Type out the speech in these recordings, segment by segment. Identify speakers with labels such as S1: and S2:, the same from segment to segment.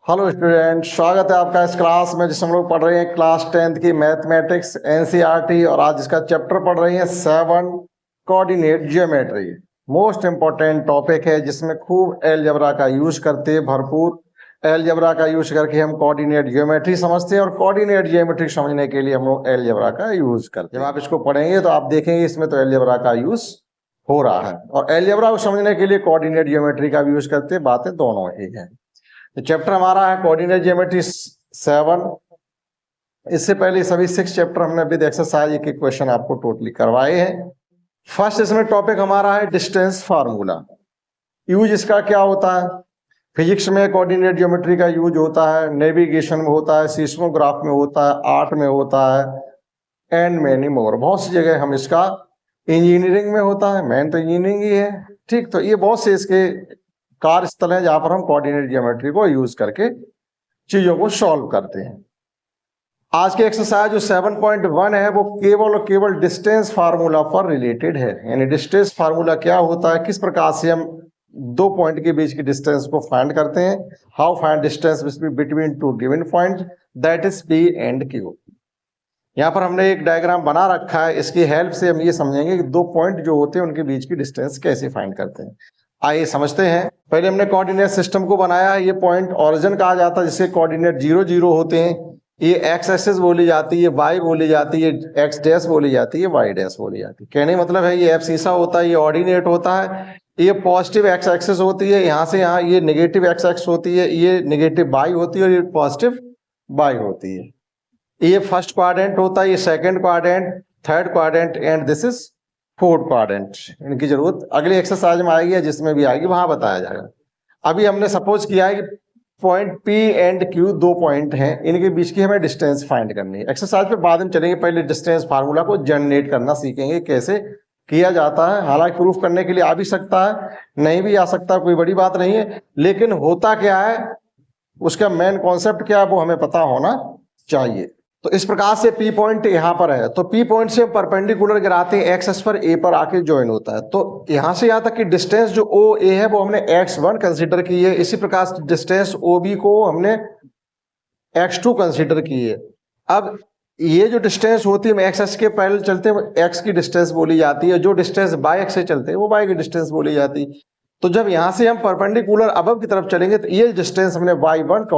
S1: Hello student, स्वागत है आपका इस क्लास में जिसमें हम लोग पढ़ रहे हैं क्लास 10th की मैथमेटिक्स एनसीईआरटी और आज इसका चैप्टर पढ़ रहे हैं 7 coordinate geometry. Most important topic है जिसमें खूब अलजेब्रा का यूज करते हैं, भरपूर अलजेब्रा का यूज करके हम कोऑर्डिनेट ज्योमेट्री समझते हैं और कोऑर्डिनेट ज्योमेट्री समझने के लिए हम लोग अलजेब्रा का यूज करते हैं। जब आप इसको पढ़ेंगे तो आप देखेंगे इसमें तो अलजेब्रा का यूज हो रहा है और अलजेब्रा को समझने के लिए कोऑर्डिनेट ज्योमेट्री का भी यूज करते हैं। बातें दोनों ही है। तो चैप्टर हमारा है कोऑर्डिनेट ज्योमेट्री 7। इससे पहले सभी 6 चैप्टर हमने विद एक्सरसाइज एक क्वेश्चन आपको टोटली करवाए हैं। फर्स्ट इसमें टॉपिक हमारा है डिस्टेंस फार्मूला। यूज इसका क्या होता है? फिजिक्स में कोऑर्डिनेट ज्योमेट्री का यूज होता है, नेविगेशन में होता है, सीस्मोग्राफ में होता है, आर्ट में होता है एंड मैनी मोर। बहुत सी जगह हम इसका इंजीनियरिंग में होता है, मेन तो इंजीनियरिंग ही है। ठीक, तो ये बहुत से इसके कार्यस्थल है जहां पर हम कोऑर्डिनेट ज्योमेट्री को यूज करके चीजों को सॉल्व करते हैं। आज के एक्सरसाइज जो 7.1 है वो केवल और केवल डिस्टेंस फार्मूला पर रिलेटेड है। यानी डिस्टेंस फार्मूला क्या होता है, किस प्रकार से हम दो पॉइंट के बीच की डिस्टेंस को फाइंड करते हैं, how find distance between two given point, that is P and Q. यहाँ पर हमने एक डायग्राम बना रखा है, इसकी हेल्प से हम ये समझेंगे कि दो पॉइंट जो होते हैं उनके बीच की डिस्टेंस कैसे फाइंड करते हैं। आइए समझते हैं। पहले हमने कोऑर्डिनेट सिस्टम को बनाया है। ये पॉइंट ओरिजिन कहा जाता है जिससे कोऑर्डिनेट 0 0 होते हैं। ये एक्स एक्सिस बोली जाती है, वाई बोली जाती है, एक्स डैश बोली जाती है, वाई डैश बोली जाती है। कहने मतलब है ये एब्सिसा होता है, ये ऑर्डिनेट होता है, ये पॉजिटिव एक्स एक्सिस होती है, यहाँ से यहाँ ये नेगेटिव एक्स एक्स होती है, ये नेगेटिव वाई होती है और ये पॉजिटिव वाई होती है। ये फर्स्ट क्वाड्रेंट होता है, ये second quadrant, third quadrant and this is fourth quadrant. इनकी जरूरत अगली एक्सरसाइज में आएगी, जिसमें भी आएगी वहां बताया जाएगा। अभी हमने सपोज किया है कि पॉइंट P एंड Q दो पॉइंट हैं, इनके बीच की हमें डिस्टेंस फाइंड करनी है। एक्सरसाइज पे बाद में चलेंगे, पहले डिस्टेंस फार्मूला को जनरेट करना सीखेंगे कैसे किया जाता है। हालांकि प्रूफ करने के लिए आ भी सकता है, नहीं भी आ सकता, कोई बड़ी बात नहीं है, लेकिन होता क्या है उसका मेन कॉन्सेप्ट क्या है वो हमें पता होना चाहिए। तो इस प्रकार से P पॉइंट यहाँ पर है, तो P पॉइंट से परपेंडिकुलर गिराते हैं, एक्स पर A पर आके ज्वाइन होता है। तो यहाँ से यहाँ तक की डिस्टेंस जो OA है वो हमने x1 कंसीडर की है। इसी प्रकार से डिस्टेंस OB को हमने x2 कंसीडर की है। अब ये जो डिस्टेंस होती है एक्स के पैरेलल चलते हैं x की डिस्टेंस बोली जाती है, जो डिस्टेंस बाय एक्स से चलते हैं वो y की डिस्टेंस बोली जाती है। तो जब यहाँ से हम परपेंडिकुलर अबव की तरफ चलेंगे तो ये डिस्टेंस हमने y1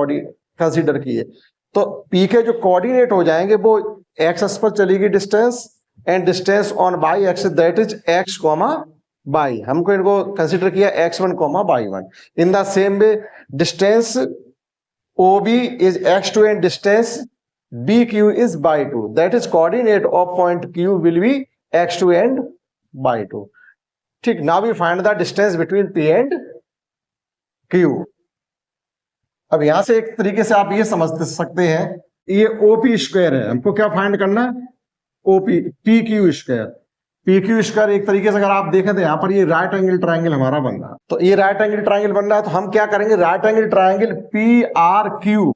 S1: कंसीडर की है। तो P के जो कोऑर्डिनेट हो जाएंगे वो एक्स एक्सिस पर चलेगी distance and distance on Y axis that is x, y। हमको इनको कंसीडर किया x1, y1। In the same way distance OB is x2 and distance BQ is y2 that is coordinate of point Q will be x2 and y2। ठीक, now we find the distance between P and Q। अब यहां से एक तरीके से आप ये समझ सकते हैं, ये OP स्क्वायर है, हमको क्या फाइंड करना है, OP PQ square. PQ square एक तरीके से अगर आप देखें तो यहाँ पर ये राइट एंगल ट्रायंगल हमारा बन रहा है। तो ये राइट एंगल ट्रायंगल बन रहा है, तो हम क्या करेंगे, राइट एंगल ट्रायंगल PRQ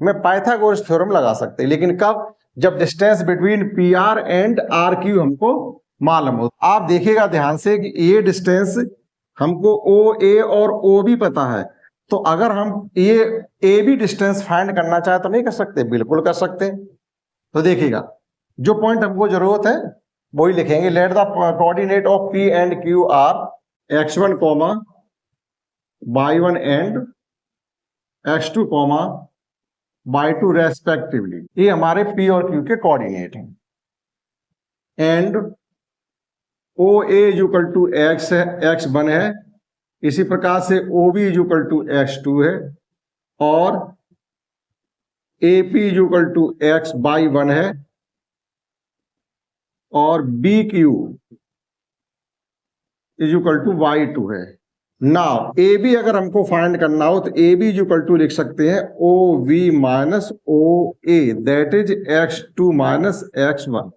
S1: में पाइथागोरस थ्योरम लगा सकते हैं। लेकिन कब, जब distance between PR and RQ हमको मालूम हो। आप देखिएगा ध्यान से कि ये डिस्टेंस हमको OA और OB पता है, तो अगर हम ये AB डिस्टेंस फाइंड करना चाहे तो नहीं कर सकते, बिल्कुल कर सकते हैं। तो देखिएगा जो पॉइंट हमको जरूरत है वही लिखेंगे। Let the coordinate of P and Q are x1, y1 and x2, y2 respectively. ये हमारे P और Q के कोऑर्डिनेट हैं। And OA is equal to x है, x1 है। इसी प्रकार से OB is equal to x2 है और AP is equal to x/1 है और BQ is equal to y2 है। नाउ AB अगर हमको फाइंड करना हो तो AB इज इक्वल टू लिख सकते हैं OV minus OA that is x2 minus x1।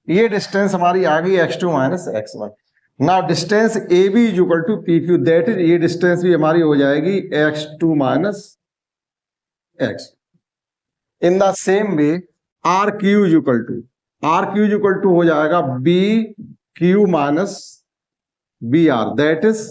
S1: ये डिस्टेंस हमारी आ गई x2 minus x1। Now distance AB is equal to PQ that is, ये डिस्टेंस भी हमारी हो जाएगी x2 minus x। In the same way RQ is equal to हो जाएगा BQ minus BR that is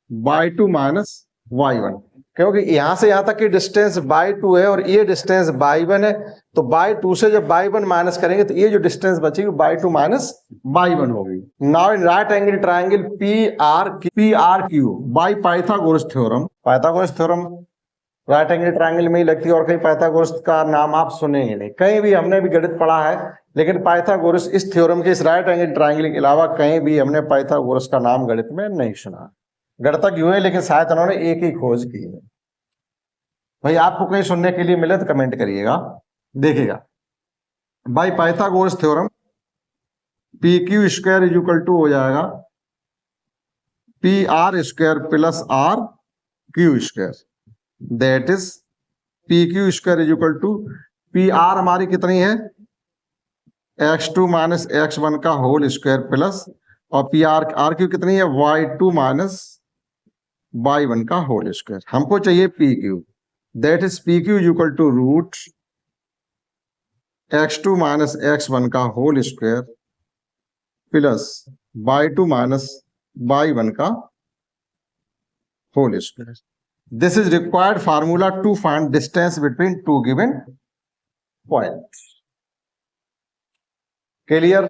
S1: y2 minus y1। क्योंकि यहां से यहां तक की डिस्टेंस y2 है और ये डिस्टेंस y1 है, तो y2 से जब y1 माइनस करेंगे तो ये जो डिस्टेंस बचेगी y2 माइनस y1 होगी। Now in right angle triangle PRQ bye Pythagoras theorem, Pythagoras theorem right angle triangle में ही लगती है और कहीं पाइथागोरस का नाम आप सुनेंगे नहीं, कहीं भी हमने भी गणित पढ़ा है लेकिन पाइथागोरस इस थ्योरम के इस राइट एंगल ट्राइंगल के अलावा कहीं भी हमने पाइथागोरस का नाम गणित में नहीं सुना। गणितज्ञ हुए लेकिन शायद उन्होंने एक ही खोज की है। भाई आपको कहीं सुनने के लिए मिले तो कमेंट करिएगा। देखिएगा by Pythagoras theorem PQ square is equal to हो जाएगा PR square plus RQ square, that is PQ square is equal to PR हमारी कितनी है x2 माइनस x1 का होल स्क्वायर प्लस और RQ कितनी है y2 माइनस y1 का होल स्क्वायर। हमको चाहिए PQ, that is PQ is equal to root x2 minus x1 का whole square plus y2 minus y1 का whole square. This is required formula to find distance between two given points. Clear?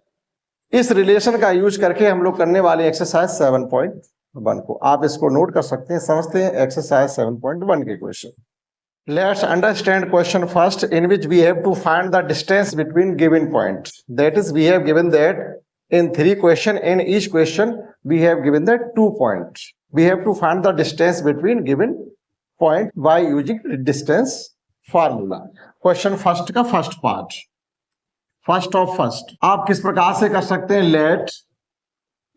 S1: इस relation का use करके हम लोग करने वाले exercise 7.1 को आप इसको नोट कर सकते हैं। समझते हैं एक्सरसाइज 7.1 के question. Let's understand question first in which we have to find the distance between given point. That is we have given that in 3 question, in each question we have given that 2 points. We have to find the distance between given point by using distance formula. Question first का first part, first of first आप किस प्रकार से कर सकते हैं? Late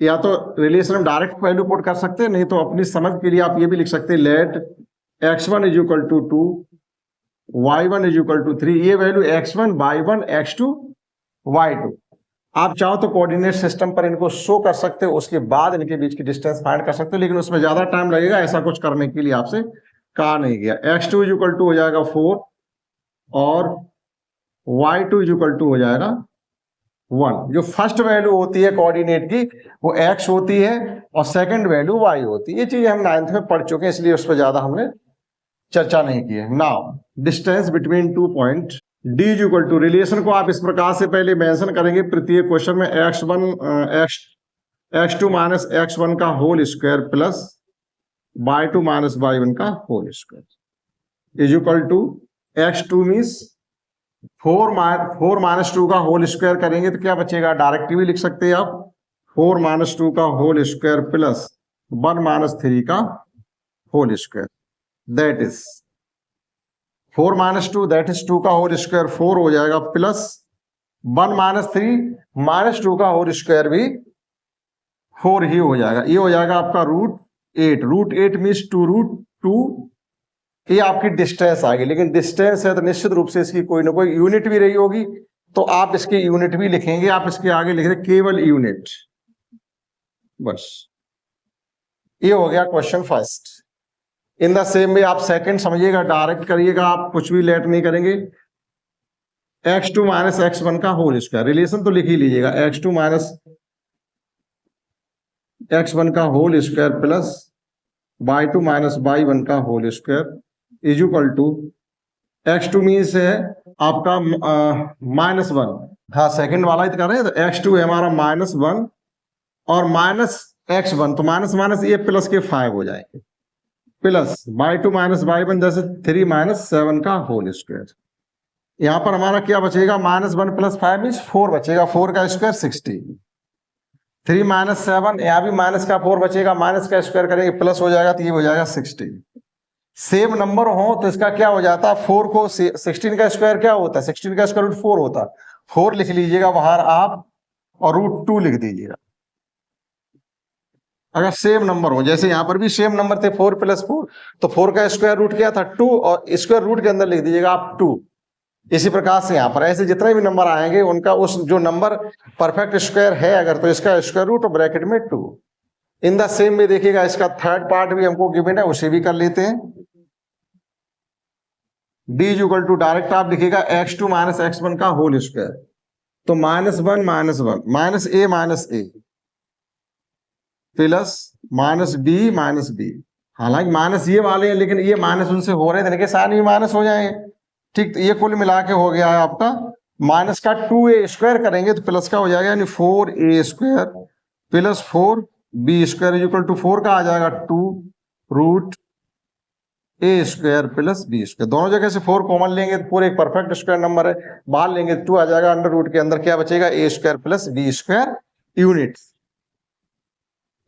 S1: या तो रिलेशन में डायरेक्ट वैल्यू पुट कर सकते हैं, नहीं तो अपनी समझ के लिए आप ये भी लिख सकते हैं let x1 is equal to 2 y1 is equal to 3। ये value x1 y1 x2 y2 आप चाहो तो कोऑर्डिनेट सिस्टम पर इनको शो कर सकते हो, उसके बाद इनके बीच की डिस्टेंस फाइंड कर सकते हो, लेकिन उसमें ज्यादा टाइम लगेगा। ऐसा कुछ करने के लिए आपसे कहा नहीं गया। x2 इज इक्वल टू हो जाएगा 4 और y2 इज इक्वल टू हो जाएगा 1। जो फर्स्ट वैल्यू होती है कोऑर्डिनेट की वो x होती है और सेकंड वैल्यू y होती है। ये चीज हम 9th में पढ़ चुके हैं, इसलिए उस पर ज्यादा हमने चर्चा नहीं की है। Now distance between 2 point D is equal to, relation को आप इस प्रकार से पहले मेंशन करेंगे प्रत्येक क्वेश्चन में x2 माइनस x1 का whole square plus y2 minus y1 का whole square is equal to x2 means 4 minus 2 का होल स्क्वायर करेंगे तो क्या बचेगा? डायरेक्ट भी लिख सकते हैं आप 4 माइनस 2 का होल स्क्वायर प्लस 1 माइनस 3 का whole square, that is 4 minus 2 that is 2 का होल स्क्वायर 4 हो जाएगा प्लस 1 माइनस 3 माइनस 2 का होल स्क्वायर भी 4 ही हो जाएगा। ये हो जाएगा आपका रूट 8 मीन्स 2 रूट 2। ये आपकी डिस्टेंस आ गई, लेकिन डिस्टेंस है तो निश्चित रूप से इसकी कोई ना कोई यूनिट भी रही होगी, तो आप इसकी यूनिट भी लिखेंगे। आप इसके आगे लिख रहे केवल यूनिट, बस। ये हो गया question first. In the same वे आप सेकंड समझिएगा, डायरेक्ट करिएगा, आप कुछ भी लेट नहीं करेंगे। x2 माइनस x1 का होल स्क्वायर, रिलेशन तो लिख ही लीजिएगा, x2 माइनस x1 का whole square plus y2 minus y1 का whole square is equal to x2 means है आपका -1। हाँ सेकंड वाला ही तो कर रहे हैं, तो x2 है हमारा -1 और माइनस x1, तो माइनस माइनस ये प्लस के 5 हो जाएंगे, प्लस y2 माइनस y1 जैसे 3 माइनस 7 का होल स्क्वायर। यहां पर हमारा क्या बचेगा? -1 प्लस 5 मीन्स 4 बचेगा, 4 का स्क्वायर 60। 3 माइनस 7, यहाँ भी माइनस का 4 बचेगा, माइनस का स्क्वायर करेंगे प्लस हो जाएगा, तो ये हो जाएगा 60। सेम नंबर हो तो इसका क्या हो जाता है? 4 को 16 का स्क्वायर क्या होता है? 16 का स्क्वायर रूट 4 होता है। 4 लिख लीजिएगा बाहर आप और √2 लिख दीजिएगा। अगर सेम नंबर हो, जैसे यहां पर भी सेम नंबर थे 4 प्लस 4, तो 4 का स्क्वायर रूट क्या था? 2 और स्क्वायर रूट के अंदर लिख दीजिएगा आप 2। इसी प्रकार से यहाँ पर ऐसे जितने भी नंबर आएंगे उनका उस जो नंबर परफेक्ट स्क्वायर है अगर, तो इसका स्क्वायर रूट और ब्रैकेट में 2। इन द सेम में देखिएगा इसका थर्ड पार्ट भी हमको गिवन है, उसे भी कर लेते हैं। d is equal to direct आप लिखिएगा x2 माइनस x1 का होल स्क्वायर, तो -1 माइनस a प्लस -b हालांकि माइनस ये वाले हैं, लेकिन ये माइनस उनसे हो रहे थे, लेकिन साइन भी माइनस हो जाएंगे। ठीक, तो ये कुल मिला के हो गया है आपका माइनस का 2a² करेंगे तो प्लस का हो जाएगा, यानी 4a² plus 4b² equal to 4 का आ जाएगा 2√a² प्लस b²। दोनों जगह से 4 कॉमन लेंगे तो पूरे एक परफेक्ट स्क्वायर नंबर है, बाहर लेंगे 2 आ जाएगा, अंडर रूट के अंदर क्या बचेगा, a² प्लस b² यूनिट।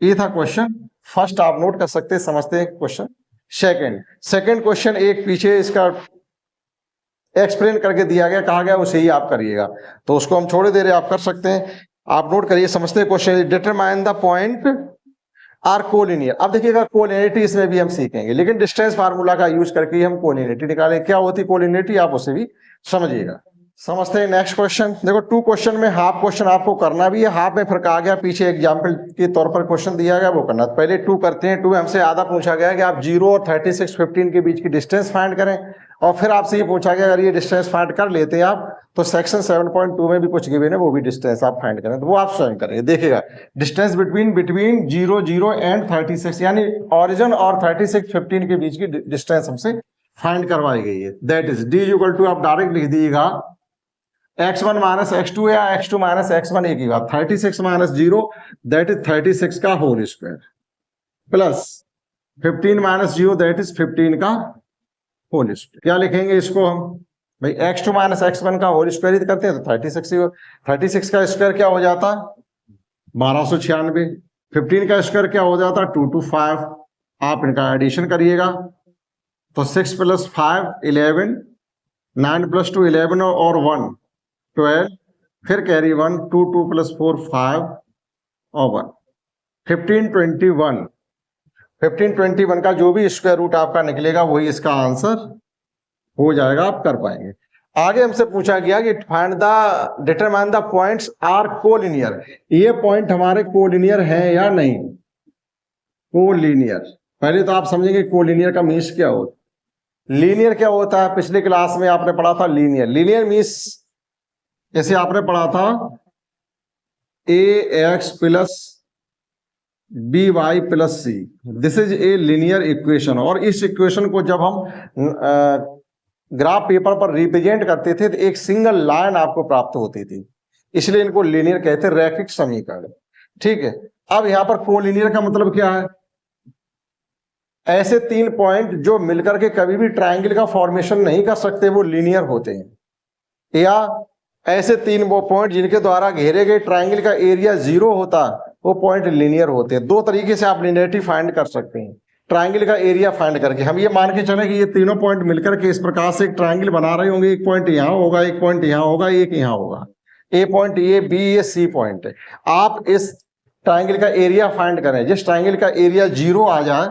S1: ये था क्वेश्चन फर्स्ट, आप नोट कर सकते हैं, समझते हैं क्वेश्चन। सेकंड क्वेश्चन एक पीछे इसका एक्सप्लेन करके दिया गया, कहा गया उसे ही आप करिएगा, तो उसको हम छोड़ दे रहे, आप कर सकते हैं। आप नोट करिए, समझते हैं question. Determine the point are collinear. अब देखिएगा कोलिनियरिटी इसमें भी हम सीखेंगे, लेकिन डिस्टेंस फार्मूला का यूज करके हम कोलिनियरिटी निकालें। क्या होती है कोलिनियरिटी, आप उसे भी समझिएगा। समझते हैं नेक्स्ट क्वेश्चन। देखो 2 क्वेश्चन में हाफ क्वेश्चन आपको करना भी है, हाफ में फिर कहा गया पीछे एग्जाम्पल के तौर पर क्वेश्चन दिया गया वो करना। पहले 2 करते हैं। 2 में हमसे आधा पूछा गया कि आप 0 और 36 15 के बीच की डिस्टेंस फाइंड करें, और फिर आपसे ये पूछा गया अगर ये डिस्टेंस फाइंड कर लेते हैं आप तो सेक्शन 7.2 में भी कुछ गिवन है, वो भी डिस्टेंस आप फाइंड करें, तो वो आप स्वयं करेंगे। देखिएगा डिस्टेंस बिटवीन 0 0 एंड 36, यानी ओरिजिन और 36 15 के बीच की डिस्टेंस हमसे फाइंड करवाई गई है। That is d equal to, आप डायरेक्ट लिख दीजिएगा x1 माइनस x2 या x2 माइनस x1, एक ही बात। 36 माइनस 0 दैट इज 36 का whole square, plus 15 minus 0 that is 15 का होल स्क्वायर। क्या लिखेंगे इसको हम भाई, x2 माइनस x1 का होल स्क्वायर ही करते हैं तो 36 का स्क्वायर क्या हो जाता, 1296। 15 का स्क्वायर क्या हो जाता, 225। आप इनका एडिशन करिएगा तो 6 प्लस 5 11, 9 प्लस 2 11 और 1 12, फिर कैरी 1, 2 2 प्लस 4 5 और 1 15 21 का जो भी स्क्वायर रूट आपका निकलेगा वही इसका आंसर हो जाएगा, आप कर पाएंगे। आगे हमसे पूछा गया कि find the determine the points are collinear. ये पॉइंट हमारे कोलिनियर हैं या नहीं। कोलिनियर, पहले तो आप समझेंगे कोलिनियर का मीन्स क्या होता है। लीनियर क्या होता है, पिछले क्लास में आपने पढ़ा था लीनियर। लीनियर मीन्स जैसे आपने पढ़ा था ax plus by plus c, this is a linear equation. और इस इक्वेशन को जब हम ग्राफ पेपर पर रिप्रेजेंट करते थे तो एक सिंगल लाइन आपको प्राप्त होती थी, इसलिए इनको लीनियर कहते हैं, रैखिक समीकरण। ठीक है, अब यहां पर कोलिनियर का मतलब क्या है, ऐसे 3 पॉइंट जो मिलकर के कभी भी ट्रायंगल का फॉर्मेशन नहीं कर सकते वो लीनियर होते हैं, या ऐसे 3 वो पॉइंट जिनके द्वारा घेरे गए ट्रायंगल का एरिया 0 होता वो पॉइंट लीनियर होते हैं। 2 तरीके से आप लीनियरिटी फाइंड कर सकते हैं ट्रायंगल का एरिया फाइंड करके। हम ये मान के चले कि ये तीनों पॉइंट मिलकर के इस प्रकार से एक ट्रायंगल बना रहे होंगे, एक पॉइंट यहां होगा, एक पॉइंट यहां होगा, एक यहां होगा, ए पॉइंट ये बी ये सी पॉइंट है। आप इस ट्रायंगल का एरिया फाइंड करें, जिस ट्रायंगल का एरिया 0 आ जाए,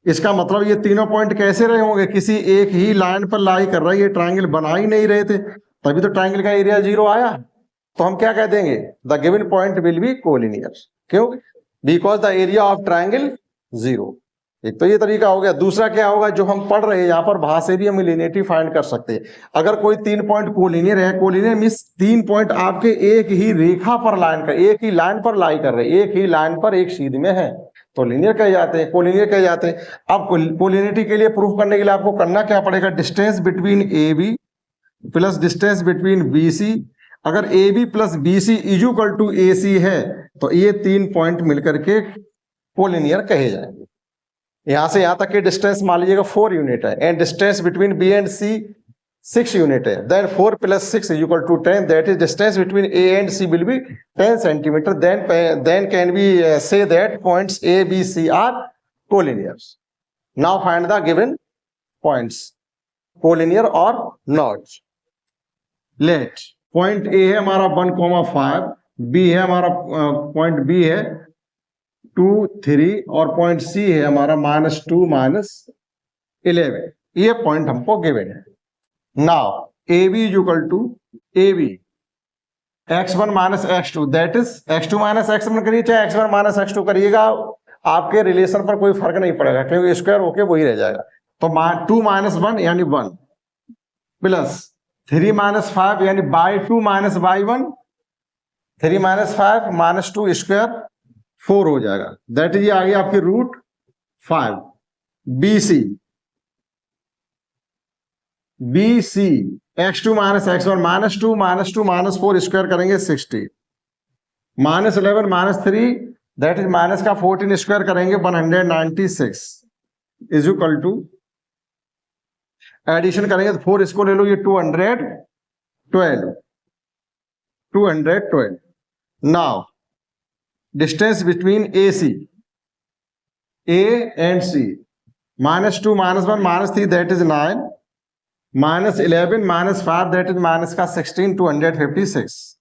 S1: इसका मतलब ये तीनों पॉइंट कैसे रहे होंगे, किसी एक ही लाइन पर लाई कर रहा है, ये ट्रायंगल बना ही नहीं रहे थे, तभी तो ट्रायंगल का एरिया 0 आया। तो हम क्या कह देंगे, the given point will be collinear. क्यों, because the area of triangle 0। एक तो ये तरीका हो गया। दूसरा क्या होगा, जो हम पढ़ रहे हैं यहाँ पर वहां से भी हम लीनियरिटी फाइंड कर सकते हैं। अगर कोई 3 पॉइंट कोलिनियर है, कोलिनियर मींस 3 पॉइंट आपके एक ही रेखा पर लाइन कर, एक ही लाइन पर लाई कर रहे, एक ही लाइन पर एक सीध में है, तो लीनियर कहे जाते हैं, कोलिनियर कहे जाते हैं। अब कोलिनियरिटी के लिए प्रूफ करने के लिए आपको करना क्या पड़ेगा, distance between A B plus distance between B C. अगर A B plus B C is equal to A C है तो ये 3 पॉइंट मिलकर के कोलिनियर कहे जाएंगे। यहां से यहां तक की डिस्टेंस मान लीजिएगा 4 यूनिट है, and distance between B and C 6 unit है, then 4 plus 6 is equal to 10, that is distance between A and C will be 10 centimetre. Then can be say that points A B C are collinears. Now find the given points, collinear और not. Let point A है हमारा 1,5, B है हमारा point B है 2 3, और point सी है हमारा -2 -11। ये पॉइंट हमको गिवन है। Now A B is equal to A B x1 minus x2, that is x2 minus x1 करिए चाहे x1 माइनस x2 करिएगा, आपके रिलेशन पर कोई फर्क नहीं पड़ेगा, क्योंकि स्क्वायर होके वही रह जाएगा। तो 2 - 1 यानी 1, प्लस 3 - 5 यानी बाई 2 माइनस बाई 1, 3 - 5 -2 स्क्वायर 4 हो जाएगा, दैट इज ये आ गया आपकी 5 BC x2 minus x1 -2 -2 -4 square करेंगे 60 -11 -3 दैट इज माइनस का 14 स्क्वायर करेंगे 196 इज इक्वल टू एडिशन करेंगे तो 4 इसको ले लो, ये 212 now distance between AC A and C -2 -1 -3 that is 9 -11 -5 that is minus का 16 256।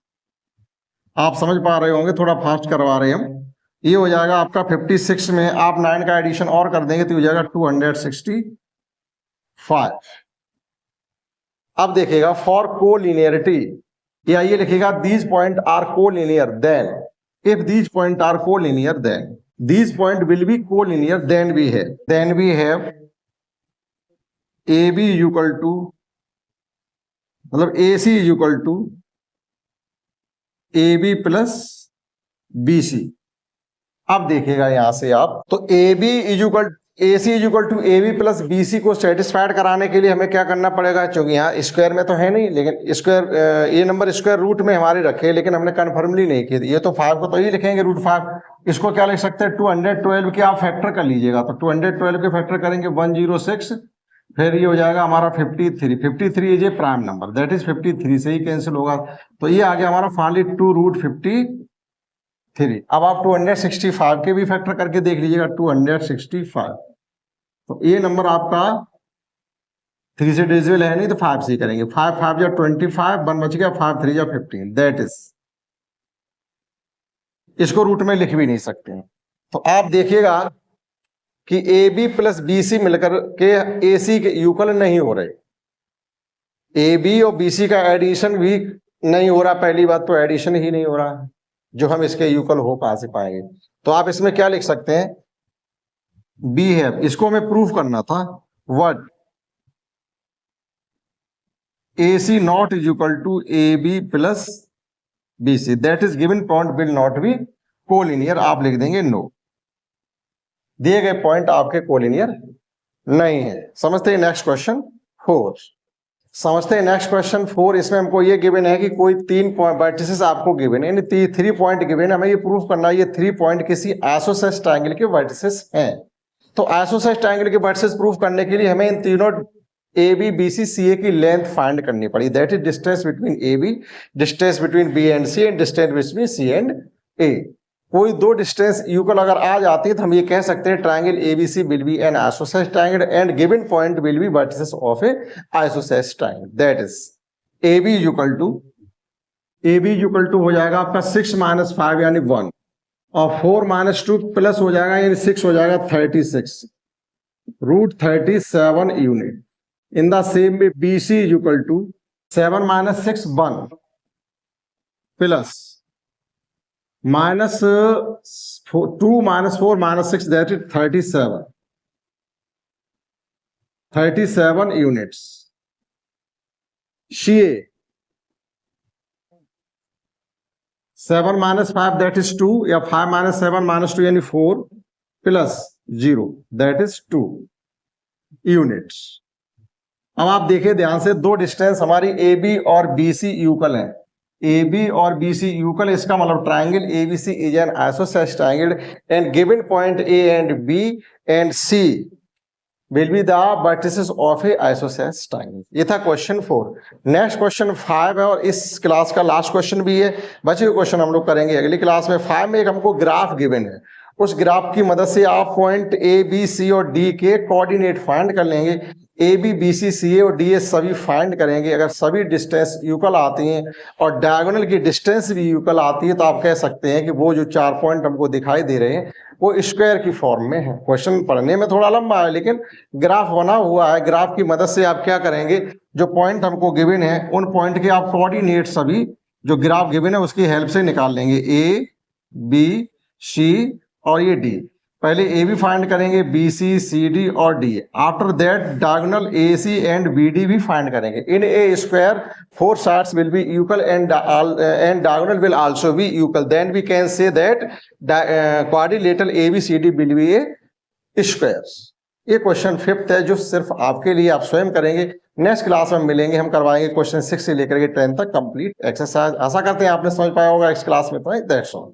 S1: आप समझ पा रहे होंगे, थोड़ा फास्ट करवा रहे हैं हम। ये हो जाएगा आपका 56 में आप 9 का एडिशन और कर देंगे तो हो जाएगा 265। अब देखिएगा फॉर कोलिनियरिटी, या ये लिखेगा these point are collinear then, if these point are collinear then these point will be collinear then we have AB equal to, मतलब AC equal to AB plus BC। अब देखिएगा यहां से आप, तो AC equal to AB plus BC को satisfied कराने के लिए हमें क्या करना पड़ेगा, क्योंकि यहाँ स्क्वायर में तो है नहीं, लेकिन स्क्वायर ये नंबर स्क्वायर रूट में हमारे रखे, लेकिन हमने कन्फर्मली नहीं किया। ये तो 5 को तो ही लिखेंगे √5, इसको क्या लिख सकते हैं 212 के आप फैक्टर कर लीजिएगा, तो 212 के फैक्टर करेंगे 106, फिर ये हो जाएगा हमारा 53 is a prime number, that is 53 से ही कैंसिल होगा, तो ये आ गया हमारा फाइनली 2√53। अब आप 265 के भी फैक्टर करके देख लीजिएगा 265, तो ये नंबर आपका 3 से डिविजिबल है नहीं, तो 5 से ही करेंगे। 5 5 या 25, 1 बच गया, 5 3 या 15, दैट इज, इसको रूट में लिख भी नहीं सकते हैं। तो आप देखिएगा कि AB प्लस BC मिलकर के AC के यूकल नहीं हो रहे, AB और BC का एडिशन भी नहीं हो रहा। पहली बात तो एडिशन ही नहीं हो रहा, जो हम इसके यूकल हो कहां से पाएंगे। तो आप इसमें क्या लिख सकते हैं, B है, इसको हमें प्रूफ करना था, what AC not is equal to AB plus BC, that is given point will not be collinear. आप लिख देंगे नो, दिए गए पॉइंट आपके कोलिनियर नहीं है। समझते हैं नेक्स्ट क्वेश्चन 4, समझते हैं नेक्स्ट क्वेश्चन 4। इसमें हमको ये गिवन है कि कोई 3 वर्टिसेस आपको गिवन है, यानी 3 पॉइंट गिवन है, हमें ये प्रूफ करना है ये 3 पॉइंट किसी आइसोसेलेस ट्रायंगल के वर्टिसेस हैं। तो आइसोसेलेस ट्रायंगल के वर्टिसेस प्रूफ करने के लिए हमें इन तीनों AB BC CA की लेंथ फाइंड करनी पड़ी, that is distance between AB, distance between B and C and distance between C and A। कोई दो डिस्टेंस यूकल अगर आ जाती है तो हम ये कह सकते हैं triangle ABC will be an isosceles triangle and given point will be vertices of a isosceles triangle, that is AB equal to हो जाएगा आपका 6 - 5 यानी 1, और 4 - 2 प्लस हो जाएगा यानी 6 हो जाएगा 36 √37 unit. In the same way BC equal to 7 - 6 1 plus -2 - 4 - 6 that is 37 units। CA 7 - 5 that is 2, या 5 - 7 - 2 यानी 4 प्लस 0 that is 2 units। अब आप देखिए ध्यान से, दो डिस्टेंस हमारी AB और BC यूकल है, AB और BC यूकल, इसका मतलब triangle ABC is an isosceles triangle and given point A and B and C will be the vertices of a isosceles triangle. ये था क्वेश्चन 4। नेक्स्ट क्वेश्चन 5 है और इस क्लास का लास्ट क्वेश्चन भी है। बचे हुए क्वेश्चन हम लोग करेंगे अगली क्लास में। 5 में एक हमको ग्राफ गिवन है, उस ग्राफ की मदद से आप पॉइंट A B C और D के कोऑर्डिनेट फाइंड कर लेंगे। AB BC CA और DA सभी फाइंड करेंगे। अगर सभी डिस्टेंस यूकल आती हैं और डायगोनल की डिस्टेंस भी यूकल आती है तो आप कह सकते हैं कि वो जो 4 पॉइंट हमको दिखाई दे रहे हैं वो स्क्वायर की फॉर्म में है। क्वेश्चन पढ़ने में थोड़ा लंबा है लेकिन ग्राफ बना हुआ है, ग्राफ की मदद से आप क्या करेंगे, जो पॉइंट हमको गिवन है उन पॉइंट के आप कोऑर्डिनेट सभी जो ग्राफ गिवन है उसकी हेल्प से निकाल लेंगे। A B C और ये D। पहले AB फाइंड करेंगे, BC CD और D। After that diagonal AC and BD भी फाइंड करेंगे। इन ए square 4 sides will be equal and diagonal will also be equal, then we can say that quadrilateral ABCD will be a squares. ये question 5th है जो सिर्फ आपके लिए, आप स्वयं करेंगे। नेक्स्ट क्लास में मिलेंगे, हम करवाएंगे क्वेश्चन 6 से लेकर के 10 तक कंप्लीट एक्सरसाइज। आशा करते हैं आपने समझ पाया होगा इस क्लास में। तो दैट्स ऑल।